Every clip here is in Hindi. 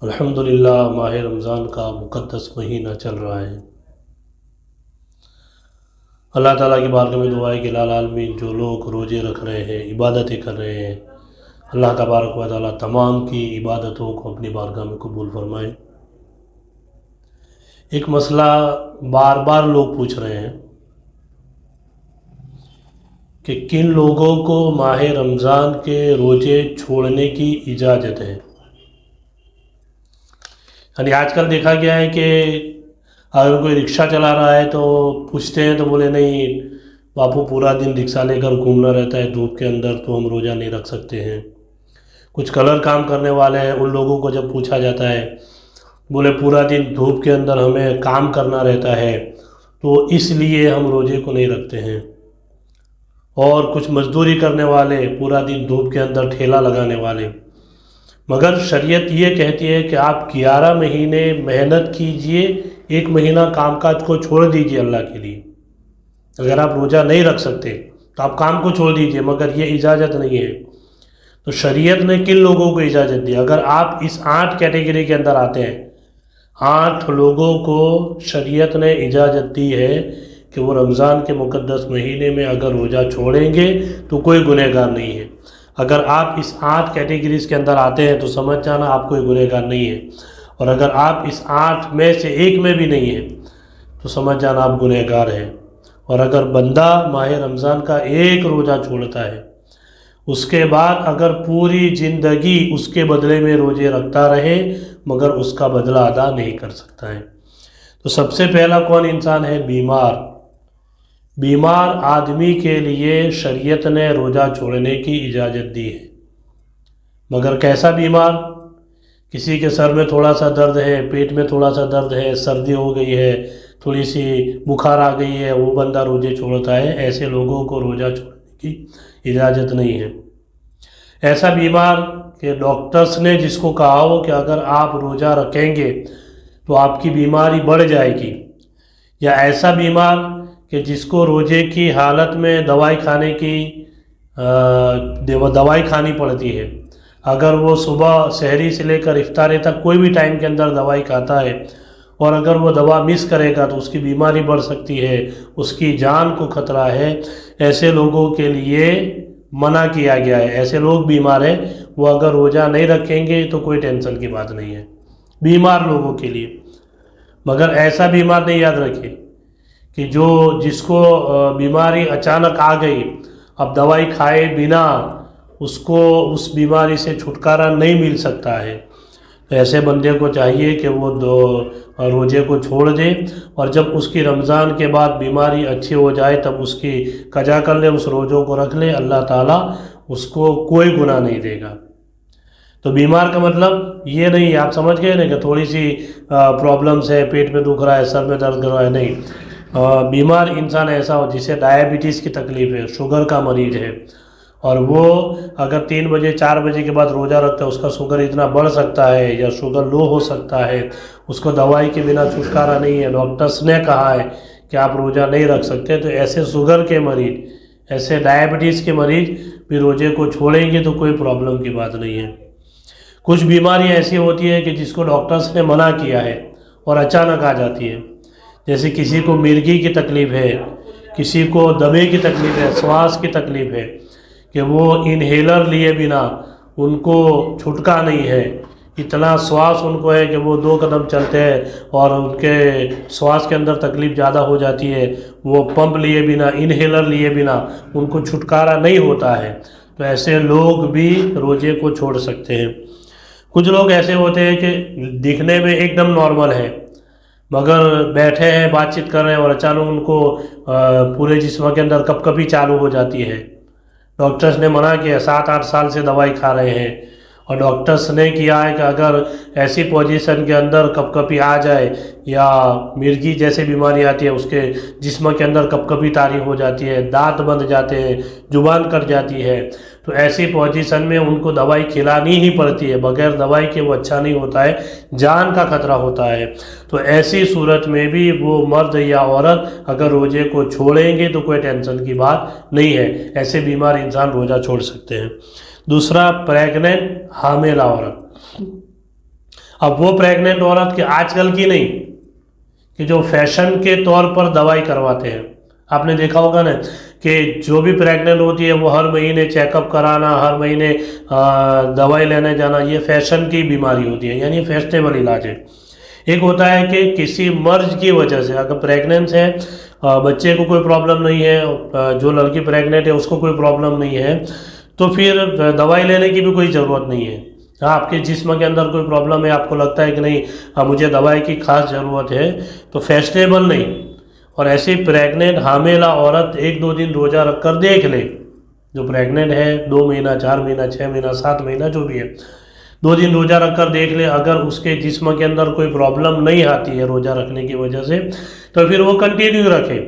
अल्हम्दुलिल्लाह माह रमज़ान का मुक़द्दस महीना चल रहा है। अल्लाह ताला की बारगाह में दुआ है कि लाल आलमीन जो लोग रोज़े रख रहे हैं, इबादतें कर रहे हैं, अल्लाह तबारक व तआला तमाम की इबादतों को अपनी बारगाह में कबूल फरमाए। एक मसला बार बार लोग पूछ रहे हैं कि किन लोगों को माह रमज़ान के रोज़े छोड़ने की इजाज़त है। यानी आजकल देखा गया है कि अगर कोई रिक्शा चला रहा है तो पूछते हैं तो बोले नहीं बापू पूरा दिन रिक्शा लेकर घूमना रहता है धूप के अंदर, तो हम रोज़ा नहीं रख सकते हैं। कुछ कलर काम करने वाले हैं, उन लोगों को जब पूछा जाता है बोले पूरा दिन धूप के अंदर हमें काम करना रहता है तो इसलिए हम रोज़े को नहीं रखते हैं। और कुछ मजदूरी करने वाले, पूरा दिन धूप के अंदर ठेला लगाने वाले, मगर शरीयत ये कहती है कि आप 11 महीने मेहनत कीजिए, एक महीना कामकाज को छोड़ दीजिए अल्लाह के लिए। अगर आप रोज़ा नहीं रख सकते तो आप काम को छोड़ दीजिए, मगर ये इजाज़त नहीं है। तो शरीयत ने किन लोगों को इजाज़त दी? अगर आप इस 8 कैटेगरी के अंदर आते हैं, 8 लोगों को शरीयत ने इजाज़त दी है कि वो रमज़ान के मुक़द्दस महीने में अगर रोज़ा छोड़ेंगे तो कोई गुनहगार नहीं है। अगर आप इस 8 कैटेगरीज़ के अंदर आते हैं तो समझ जाना आप कोई गुनहगार नहीं है, और अगर आप इस 8 में से एक में भी नहीं है तो समझ जाना आप गुनहगार हैं। और अगर बंदा माह रमज़ान का एक रोज़ा छोड़ता है, उसके बाद अगर पूरी ज़िंदगी उसके बदले में रोज़े रखता रहे मगर उसका बदला अदा नहीं कर सकता है। तो सबसे पहला कौन इंसान है? बीमार। बीमार आदमी के लिए शरीयत ने रोज़ा छोड़ने की इजाज़त दी है। मगर कैसा बीमार? किसी के सर में थोड़ा सा दर्द है, पेट में थोड़ा सा दर्द है, सर्दी हो गई है, थोड़ी सी बुखार आ गई है, वो बंदा रोज़े छोड़ता है। ऐसे लोगों को रोज़ा छोड़ने की इजाज़त नहीं है। ऐसा बीमार कि डॉक्टर्स ने जिसको कहा हो कि अगर आप रोज़ा रखेंगे तो आपकी बीमारी बढ़ जाएगी, या ऐसा बीमार कि जिसको रोज़े की हालत में दवाई खाने की दवाई खानी पड़ती है। अगर वो सुबह सहरी से लेकर इफ्तारी तक कोई भी टाइम के अंदर दवाई खाता है और अगर वो दवा मिस करेगा तो उसकी बीमारी बढ़ सकती है, उसकी जान को खतरा है। ऐसे लोगों के लिए मना किया गया है। ऐसे लोग बीमार हैं, वो अगर रोज़ा नहीं रखेंगे तो कोई टेंशन की बात नहीं है, बीमार लोगों के लिए। मगर ऐसा बीमार नहीं, याद रखिए, कि जिसको बीमारी अचानक आ गई, अब दवाई खाए बिना उसको उस बीमारी से छुटकारा नहीं मिल सकता है। तो ऐसे बंदे को चाहिए कि वो रोज़े को छोड़ दे, और जब उसकी रमज़ान के बाद बीमारी अच्छी हो जाए तब उसकी कज़ा कर ले, उस रोज़ों को रख ले। अल्लाह ताला उसको कोई गुनाह नहीं देगा। तो बीमार का मतलब ये नहीं, आप समझ गए ना कि थोड़ी सी प्रॉब्लम्स है, पेट में दुख रहा है, सर में दर्द कर रहा है, नहीं। बीमार इंसान ऐसा हो जिसे डायबिटीज़ की तकलीफ़ है, शुगर का मरीज़ है, और वो अगर 3 बजे 4 बजे के बाद रोज़ा रखता है, उसका शुगर इतना बढ़ सकता है या शुगर लो हो सकता है, उसको दवाई के बिना छुटकारा नहीं है। डॉक्टर्स ने कहा है कि आप रोज़ा नहीं रख सकते। तो ऐसे शुगर के मरीज़, ऐसे डायबिटीज़ के मरीज़ भी रोज़े को छोड़ेंगे तो कोई प्रॉब्लम की बात नहीं है। कुछ बीमारियाँ ऐसी होती है कि जिसको डॉक्टर्स ने मना किया है और अचानक आ जाती है। जैसे किसी को मिर्गी की तकलीफ़ है, किसी को दमे की तकलीफ़ है, श्वास की तकलीफ़ है, कि वो इन्हेलर लिए बिना उनको छुटका नहीं है। इतना श्वास उनको है कि वो 2 कदम चलते हैं और उनके श्वास के अंदर तकलीफ़ ज़्यादा हो जाती है। वो पंप लिए बिना, इन्हेलर लिए बिना उनको छुटकारा नहीं होता है। तो ऐसे लोग भी रोज़े को छोड़ सकते हैं। कुछ लोग ऐसे होते हैं कि दिखने में एकदम नॉर्मल है, मगर बैठे हैं, बातचीत कर रहे हैं और अचानक उनको पूरे जिस्म के अंदर कपकपी चालू हो जाती है। डॉक्टर्स ने मना किया, 7-8 साल से दवाई खा रहे हैं, और डॉक्टर्स ने किया है कि अगर ऐसी पोजीशन के अंदर कपकपी आ जाए या मिर्गी जैसी बीमारी आती है, उसके जिस्म के अंदर कपकपी तारी हो जाती है, दांत बंध जाते हैं, जुबान कट जाती है, तो ऐसी पोजीशन में उनको दवाई खिलानी ही पड़ती है। बगैर दवाई के वो अच्छा नहीं होता है, जान का खतरा होता है। तो ऐसी सूरत में भी वो मर्द या औरत अगर रोज़े को छोड़ेंगे तो कोई टेंशन की बात नहीं है। ऐसे बीमार इंसान रोज़ा छोड़ सकते हैं। दूसरा, प्रेग्नेंट हामिला औरत। अब वो प्रेग्नेंट औरत की, आजकल की नहीं, कि जो फैशन के तौर पर दवाई करवाते हैं। आपने देखा होगा ना कि जो भी प्रेग्नेंट होती है वो हर महीने चेकअप कराना, हर महीने दवाई लेने जाना, ये फैशन की बीमारी होती है, यानी फैशनेबल इलाज है। एक होता है कि किसी मर्ज की वजह से, अगर प्रेगनेंस है, बच्चे को कोई प्रॉब्लम नहीं है, जो लड़की प्रेग्नेंट है उसको कोई प्रॉब्लम नहीं है, तो फिर दवाई लेने की भी कोई ज़रूरत नहीं है। हाँ, आपके जिस्म के अंदर कोई प्रॉब्लम है, आपको लगता है कि नहीं मुझे दवाई की खास ज़रूरत है, तो फैशनेबल नहीं। और ऐसी प्रेग्नेंट हामिला औरत 1-2 दिन रोज़ा रख कर देख ले, जो प्रेग्नेंट है 2 महीना, 4 महीना, 6 महीना, 7 महीना, जो भी है, 2 दिन रोज़ा रख कर देख ले। अगर उसके जिस्म के अंदर कोई प्रॉब्लम नहीं आती है रोज़ा रखने की वजह से, तो फिर वो कंटिन्यू रखे।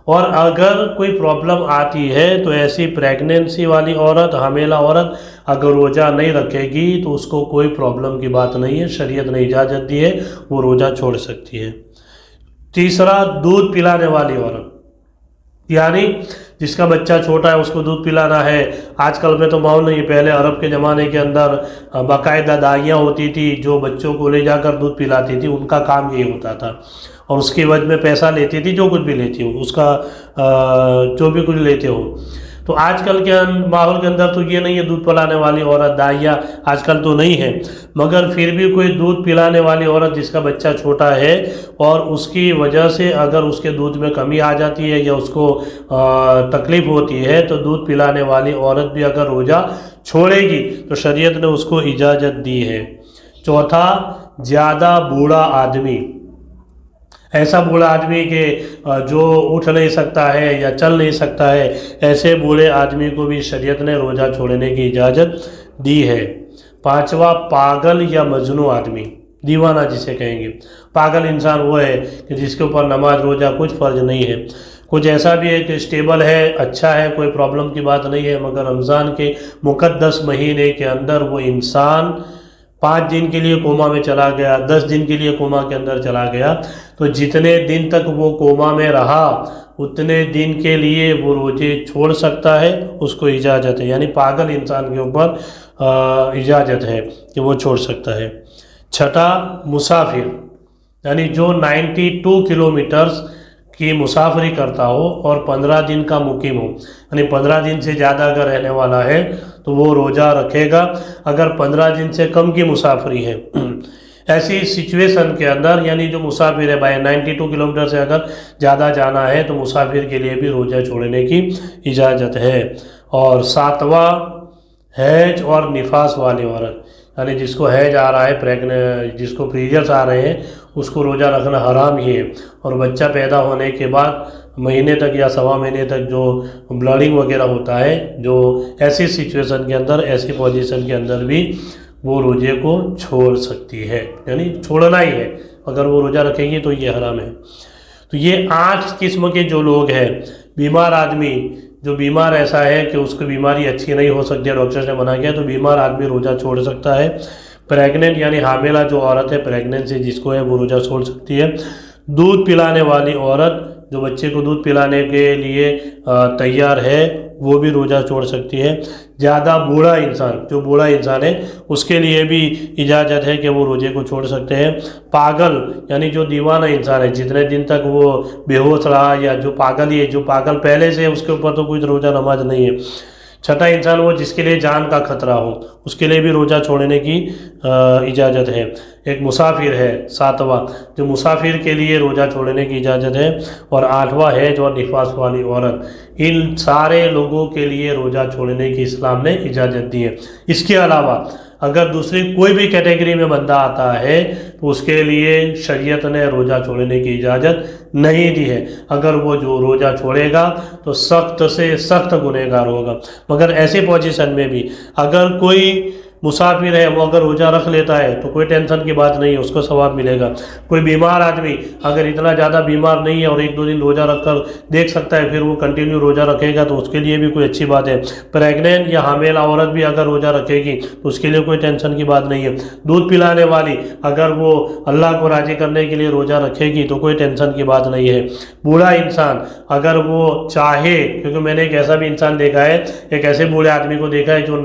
और अगर कोई प्रॉब्लम आती है तो ऐसी प्रेगनेंसी वाली औरत, हामिला औरत अगर रोज़ा नहीं रखेगी तो उसको कोई प्रॉब्लम की बात नहीं है, शरीयत ने इजाज़त दी है, वो रोज़ा छोड़ सकती है। तीसरा, दूध पिलाने वाली औरत, यानी जिसका बच्चा छोटा है उसको दूध पिलाना है। आजकल में तो माहौल नहीं, पहले अरब के ज़माने के अंदर बाकायदा दाइयाँ होती थी जो बच्चों को ले जाकर दूध पिलाती थी, उनका काम यही होता था, और उसके बाद में पैसा लेती थी, जो कुछ भी लेती हो उसका, जो भी कुछ लेते हो। तो आजकल के माहौल के अंदर तो ये नहीं है दूध पिलाने वाली औरत, दाइया आजकल तो नहीं है, मगर फिर भी कोई दूध पिलाने वाली औरत जिसका बच्चा छोटा है और उसकी वजह से अगर उसके दूध में कमी आ जाती है या उसको तकलीफ़ होती है, तो दूध पिलाने वाली औरत भी अगर रोज़ा छोड़ेगी तो शरीयत ने उसको इजाज़त दी है। चौथा, ज़्यादा बूढ़ा आदमी, ऐसा बूढ़ा आदमी के जो उठ नहीं सकता है या चल नहीं सकता है, ऐसे बूढ़े आदमी को भी शरीयत ने रोज़ा छोड़ने की इजाज़त दी है। पांचवा, पागल या मजनू आदमी, दीवाना जिसे कहेंगे। पागल इंसान वो है कि जिसके ऊपर नमाज रोज़ा कुछ फ़र्ज नहीं है, कुछ ऐसा भी है कि स्टेबल है, अच्छा है, कोई प्रॉब्लम की बात नहीं है, मगर रमज़ान के मुक़द्दस महीने के अंदर वो इंसान 5 दिन के लिए कोमा में चला गया, 10 दिन के लिए कोमा के अंदर चला गया, तो जितने दिन तक वो कोमा में रहा उतने दिन के लिए वो रोज़े छोड़ सकता है, उसको इजाज़त है। यानी पागल इंसान के ऊपर इजाज़त है कि वो छोड़ सकता है। छठा, मुसाफिर, यानी जो 92 किलोमीटर्स की मुसाफरी करता हो और 15 दिन का मुकीम हो, यानी 15 दिन से ज़्यादा अगर रहने वाला है तो वो रोज़ा रखेगा। अगर 15 दिन से कम की मुसाफरी है, ऐसी सिचुएशन के अंदर, यानी जो मुसाफिर है भाई 92 किलोमीटर से अगर ज़्यादा जाना है तो मुसाफिर के लिए भी रोज़ा छोड़ने की इजाज़त है। और सातवां, हैज और निफास वाली औरत, यानी जिसको हैज आ रहा है, जिसको पीरियड्स आ रहे हैं, उसको रोज़ा रखना हराम ही है। और बच्चा पैदा होने के बाद महीने तक या सवा महीने तक जो ब्लडिंग वगैरह होता है, जो ऐसी सिचुएशन के अंदर, ऐसी पोजीशन के अंदर भी वो रोज़े को छोड़ सकती है, यानी छोड़ना ही है। अगर वो रोज़ा रखेंगी तो ये हराम है। तो ये 8 किस्म के जो लोग हैं, बीमार आदमी, जो बीमार ऐसा है कि उसकी बीमारी अच्छी नहीं हो सकती है, डॉक्टर ने मना किया, तो बीमार आदमी रोज़ा छोड़ सकता है। प्रेग्नेंट यानी हामिला जो औरत है, प्रेगनेंसी जिसको है, वो रोज़ा छोड़ सकती है। दूध पिलाने वाली औरत जो बच्चे को दूध पिलाने के लिए तैयार है, वो भी रोज़ा छोड़ सकती है। ज़्यादा बूढ़ा इंसान, जो बूढ़ा इंसान है, उसके लिए भी इजाज़त है कि वो रोज़े को छोड़ सकते हैं। पागल यानी जो दीवाना इंसान है, जितने दिन तक वो बेहोश रहा, या जो पागल ही है, जो पागल पहले से, उसके ऊपर तो कोई रोज़ा नमाज नहीं है। छठा इंसान वो जिसके लिए जान का खतरा हो, उसके लिए भी रोज़ा छोड़ने की इजाज़त है। एक मुसाफिर है, सातवां, जो मुसाफिर के लिए रोज़ा छोड़ने की इजाज़त है। और आठवां है जो निफास वाली औरत। इन सारे लोगों के लिए रोज़ा छोड़ने की इस्लाम ने इजाज़त दी है। इसके अलावा अगर दूसरी कोई भी कैटेगरी में बंदा आता है तो उसके लिए शरीयत ने रोज़ा छोड़ने की इजाज़त नहीं दी है। अगर वो जो रोज़ा छोड़ेगा तो सख्त से सख्त गुनहगार होगा। मगर ऐसी पोजीशन में भी अगर कोई मुसाफिर है, वो अगर रोज़ा रख लेता है तो कोई टेंशन की बात नहीं है, उसको सवाब मिलेगा। कोई बीमार आदमी अगर इतना ज़्यादा बीमार नहीं है और 1-2 दिन रोज़ा रख कर देख सकता है, फिर वो कंटिन्यू रोज़ा रखेगा तो उसके लिए भी कोई अच्छी बात है। प्रेग्नेंट या हामिला औरत भी अगर रोज़ा रखेगी तो उसके लिए कोई टेंशन की बात नहीं है। दूध पिलाने वाली अगर वो अल्लाह को राज़ी करने के लिए रोज़ा रखेगी तो कोई टेंशन की बात नहीं है। बूढ़ा इंसान अगर वो चाहे, क्योंकि मैंने एक ऐसा भी इंसान देखा है, एक ऐसे बूढ़े आदमी को देखा है जो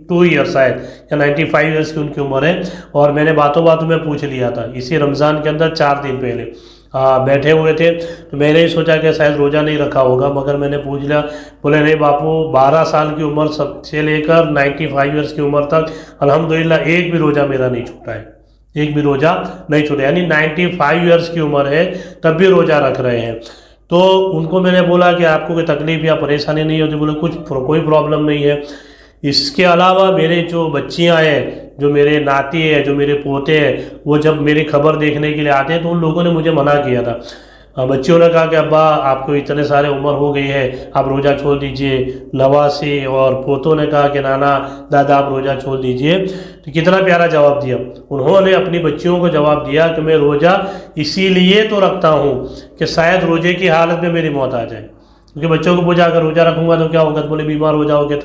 92 ईयर शायद या 95 ईयर्स की उनकी उम्र है। और मैंने बातों बातों में पूछ लिया था इसी रमज़ान के अंदर 4 दिन पहले बैठे हुए थे, तो मैंने ही सोचा कि शायद रोज़ा नहीं रखा होगा, मगर मैंने पूछ लिया। बोले नहीं बापू, 12 साल की उम्र से लेकर 95 ईयर्स की उम्र तक अल्हम्दुलिल्लाह एक भी रोज़ा मेरा नहीं छूटा है, एक भी रोज़ा नहीं छूटा। यानी 95 ईयर्स की उम्र है तब भी रोज़ा रख रहे हैं। तो उनको मैंने बोला कि आपको कोई तकलीफ़ या परेशानी नहीं होती? बोले कोई प्रॉब्लम नहीं है। इसके अलावा मेरे जो बच्चियां हैं, जो मेरे नाती है, जो मेरे पोते हैं, वो जब मेरी खबर देखने के लिए आते हैं तो उन लोगों ने मुझे मना किया था। बच्चियों ने कहा कि अब्बा आपको इतने सारे उम्र हो गई है, आप रोज़ा छोड़ दीजिए। नवासी और पोतों ने कहा कि नाना दादा आप रोज़ा छोड़ दीजिए। तो कितना प्यारा जवाब दिया उन्होंने अपनी बच्चियों को। जवाब दिया कि मैं रोज़ा इसीलिए तो रखता हूँ कि शायद रोज़े की हालत में मेरी मौत आ जाए, क्योंकि बच्चों को पूछा अगर रोज़ा रखूँगा तो क्या होगा? तो बोले बीमार हो जाओगे,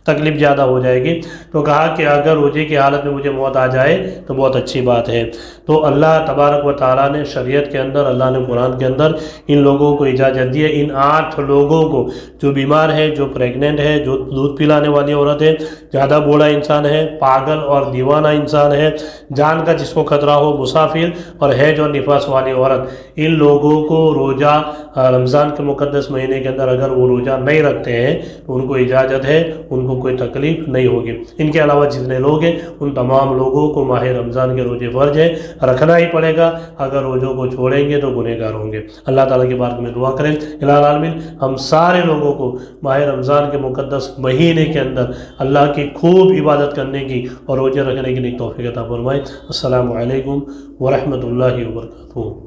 तकलीफ ज़्यादा हो जाएगी। तो कहा कि अगर रोज़े की हालत में मुझे मौत आ जाए तो बहुत अच्छी बात है। तो अल्लाह तबारक व तआला ने शरीयत के अंदर, अल्लाह ने कुरान के अंदर इन लोगों को इजाज़त दी है। इन 8 लोगों को, जो बीमार है, जो प्रेग्नेंट है, जो दूध पिलाने वाली औरत है, ज़्यादा बूढ़ा इंसान है, पागल और दीवाना इंसान है, जान का जिसको खतरा हो, मुसाफिर, और है जो निफास वाली औरत, इन लोगों को रोज़ा रमज़ान के मुक़द्दस महीने के अंदर अगर वो रोज़ा नहीं रखते हैं तो उनको इजाज़त है, उनको कोई तकलीफ़ नहीं होगी। इनके अलावा जितने लोग हैं उन तमाम लोगों को माह रमज़ान के रोज़े फ़र्ज है, रखना ही पड़ेगा। अगर रोज़ों को छोड़ेंगे तो गुनहगार होंगे। अल्लाह ताला की बात में दुआ करें इलाही आलमीन हम सारे लोगों को माह रमज़ान के मुक़द्दस महीने के अंदर अल्लाह की खूब इबादत करने की और रोज़े रखने की तौफ़ीक़ अता फ़रमाए। अस्सलामु अलैकुम व रहमतुल्लाहि व बरकातुहू।